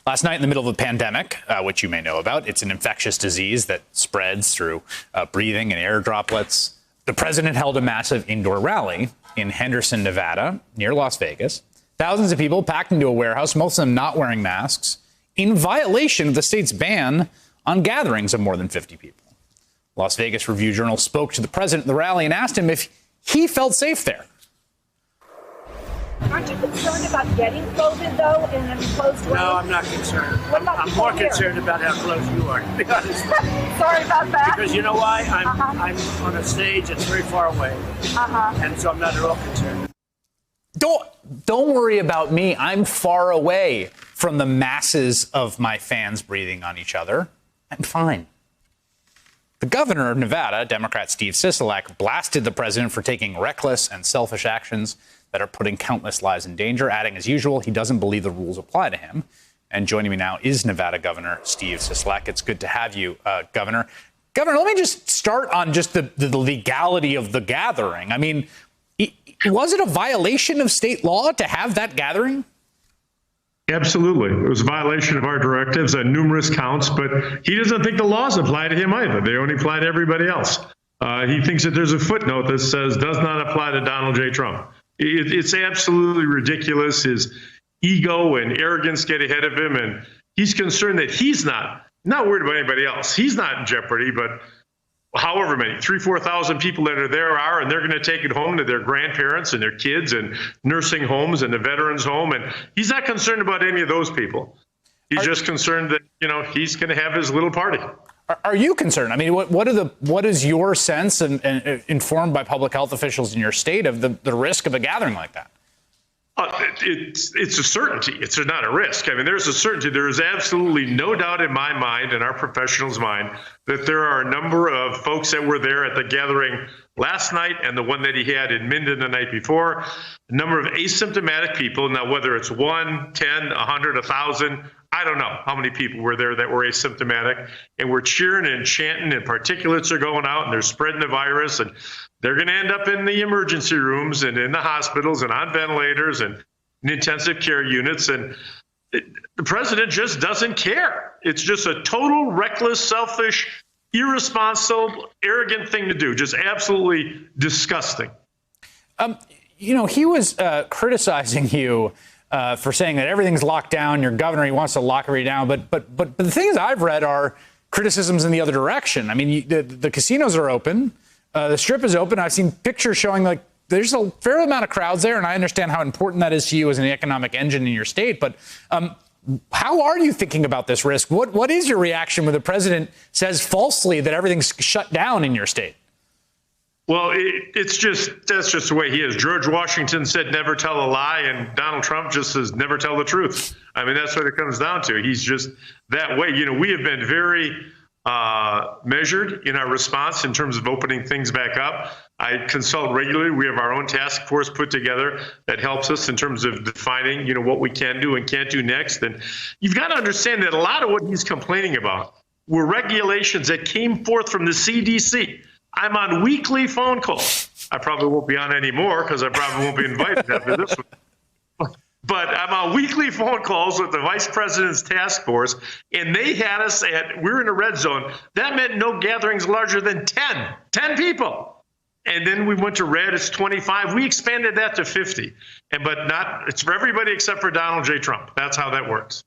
Last night, in the middle of a pandemic, which you may know about, it's an infectious disease that spreads through breathing and air droplets. The president held a massive indoor rally in Henderson, Nevada, near Las Vegas. Thousands of people packed into a warehouse, most of them not wearing masks, in violation of the state's ban on gatherings of more than 50 people. Las Vegas Review-Journal spoke to the president at the rally and asked him if he felt safe there. Aren't you concerned about getting COVID, though, in an enclosed room? No, I'm not concerned. I'm more concerned about how close you are, to be honest. Sorry about that. Because you know why? I'm on a stage that's very far away. And so I'm not at all concerned. Don't worry about me. I'm far away from the masses of my fans breathing on each other. I'm fine. The governor of Nevada, Democrat Steve Sisolak, blasted the president for taking reckless and selfish actions that are putting countless lives in danger, adding, as usual, he doesn't believe the rules apply to him. And joining me now is Nevada Governor Steve Sisolak. It's good to have you, Governor. Governor, let me just start on just the legality of the gathering. I mean, was it a violation of state law to have that gathering? Absolutely. It was a violation of our directives on numerous counts, but he doesn't think the laws apply to him either. They only apply to everybody else. He thinks that there's a footnote that says does not apply to Donald J. Trump. It's absolutely ridiculous. His ego and arrogance get ahead of him, and he's concerned that he's not worried about anybody else. He's not in jeopardy, but however many, 4,000 people that are there are, and they're going to take it home to their grandparents and their kids and nursing homes and the veterans home. And he's not concerned about any of those people. He's just concerned that, he's going to have his little party. Are you concerned? I mean, what is your sense and informed by public health officials in your state of the risk of a gathering like that? It's a certainty. It's not a risk. I mean, there's a certainty. There is absolutely no doubt in my mind and our professionals' mind that there are a number of folks that were there at the gathering last night and the one that he had in Minden the night before, a number of asymptomatic people. Now, whether it's 1, 10, 100, 1,000, I don't know how many people were there that were asymptomatic, and we're cheering and chanting, and particulates are going out and they're spreading the virus, and they're going to end up in the emergency rooms and in the hospitals and on ventilators and in intensive care units. And the president just doesn't care. It's just a total reckless, selfish, irresponsible, arrogant thing to do. Just absolutely disgusting. He was criticizing you for saying that everything's locked down. Your governor, he wants to lock everything down. But the things I've read are criticisms in the other direction. I mean, the casinos are open. The Strip is open. I've seen pictures showing like there's a fair amount of crowds there, and I understand how important that is to you as an economic engine in your state. But how are you thinking about this risk? What is your reaction when the president says falsely that everything's shut down in your state? Well, that's just the way he is. George Washington said never tell a lie, and Donald Trump just says never tell the truth. I mean, that's what it comes down to. He's just that way. We have been very measured in our response in terms of opening things back up. I consult regularly. We have our own task force put together that helps us in terms of defining, what we can do and can't do next. And you've got to understand that a lot of what he's complaining about were regulations that came forth from the CDC. I'm on weekly phone calls. I probably won't be on anymore because I probably won't be invited after this one. But I'm on weekly phone calls with the vice president's task force, and they had us we're in a red zone. That meant no gatherings larger than 10 people. And then we went to red, it's 25. We expanded that to 50. It's for everybody except for Donald J. Trump. That's how that works.